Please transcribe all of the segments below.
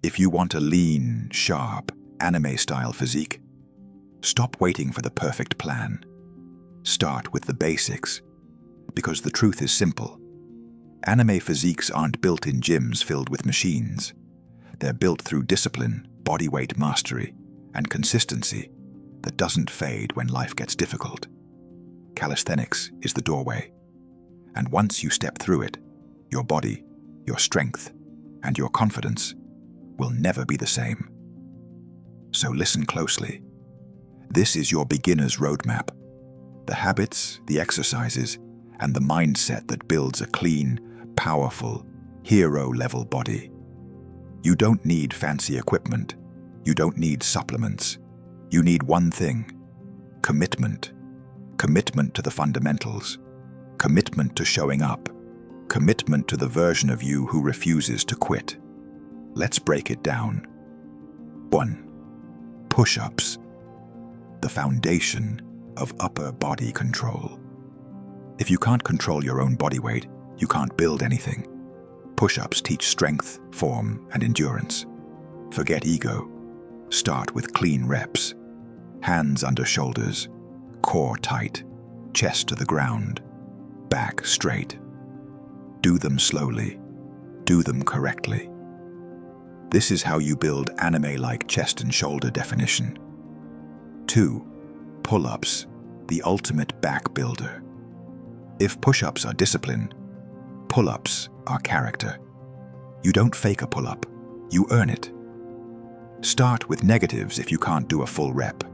If you want a lean, sharp, anime-style physique, stop waiting for the perfect plan. Start with the basics, because the truth is simple. Anime physiques aren't built in gyms filled with machines. They're built through discipline, body weight mastery, and consistency that doesn't fade when life gets difficult. Calisthenics is the doorway, and once you step through it, your body, your strength, and your confidence will never be the same. So listen closely. This is your beginner's roadmap. The habits, the exercises, and the mindset that builds a clean, powerful, hero-level body. You don't need fancy equipment. You don't need supplements. You need one thing: commitment. Commitment to the fundamentals. Commitment to showing up. Commitment to the version of you who refuses to quit. Let's break it down. 1. Push-ups. The foundation of upper body control. If you can't control your own body weight, you can't build anything. Push-ups teach strength, form, and endurance. Forget ego. Start with clean reps. Hands under shoulders, core tight, chest to the ground, back straight. Do them slowly. Do them correctly. This is how you build anime-like chest and shoulder definition. 2. Pull-ups, the ultimate back builder. If push-ups are discipline, pull-ups are character. You don't fake a pull-up, you earn it. Start with negatives if you can't do a full rep.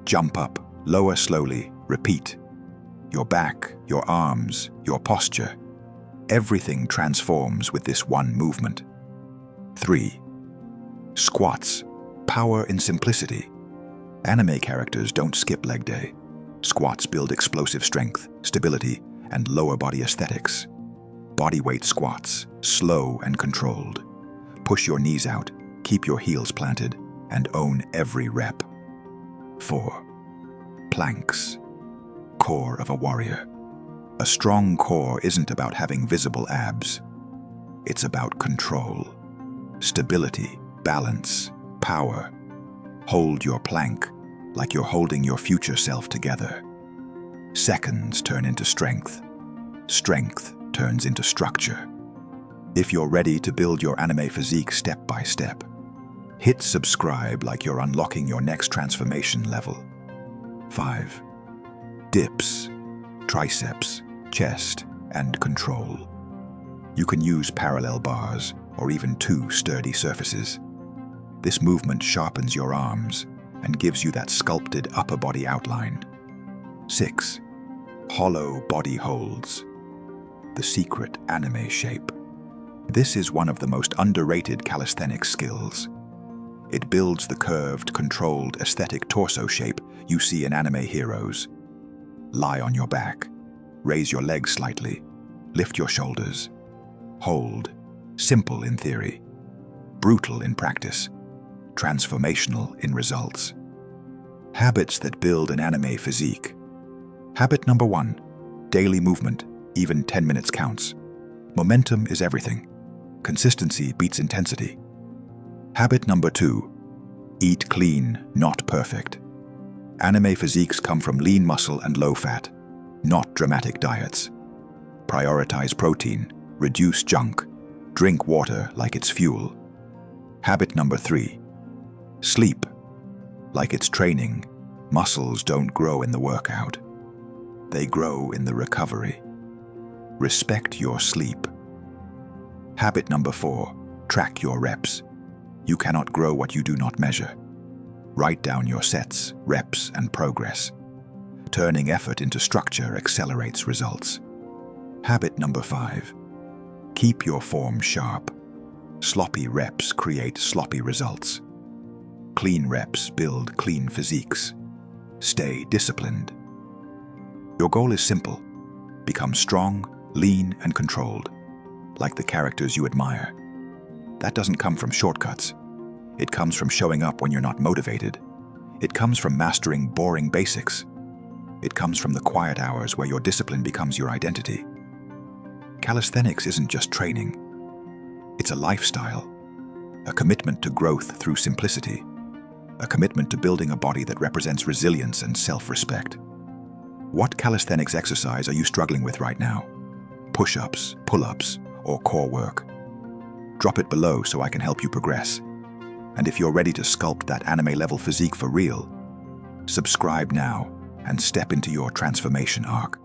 Jump up, lower slowly, repeat. Your back, your arms, your posture, everything transforms with this one movement. 3. Squats, power in simplicity. Anime characters don't skip leg day. Squats build explosive strength, stability, and lower body aesthetics. Bodyweight squats, slow and controlled. Push your knees out, keep your heels planted, and own every rep. 4. Planks, core of a warrior. A strong core isn't about having visible abs. It's about control, stability, balance, power. Hold your plank like you're holding your future self together. Seconds turn into strength. Strength turns into structure. If you're ready to build your anime physique step by step, hit subscribe like you're unlocking your next transformation level. 5. Dips, triceps, chest, and control. You can use parallel bars or even 2 sturdy surfaces. This movement sharpens your arms and gives you that sculpted upper body outline. 6. Hollow body holds, the secret anime shape. This is one of the most underrated calisthenics skills. It builds the curved, controlled, aesthetic torso shape you see in anime heroes. Lie on your back, raise your legs slightly, lift your shoulders. Hold, simple in theory, brutal in practice, transformational in results. Habits that build an anime physique. Habit number 1, daily movement, even 10 minutes counts. Momentum is everything. Consistency beats intensity. Habit number 2, eat clean, not perfect. Anime physiques come from lean muscle and low fat, not dramatic diets. Prioritize protein, reduce junk, drink water like it's fuel. Habit number 3, sleep. Like it's training, muscles don't grow in the workout. They grow in the recovery. Respect your sleep. Habit number 4, track your reps. You cannot grow what you do not measure. Write down your sets, reps, and progress. Turning effort into structure accelerates results. Habit number 5, keep your form sharp. Sloppy reps create sloppy results. Clean reps build clean physiques. Stay disciplined. Your goal is simple: become strong, lean, and controlled, like the characters you admire. That doesn't come from shortcuts. It comes from showing up when you're not motivated. It comes from mastering boring basics. It comes from the quiet hours where your discipline becomes your identity. Calisthenics isn't just training. It's a lifestyle. a commitment to growth through simplicity, a commitment to building a body that represents resilience and self-respect. What calisthenics exercise are you struggling with right now? Push-ups, pull-ups, or core work? Drop it below so I can help you progress. And if you're ready to sculpt that anime-level physique for real, subscribe now and step into your transformation arc.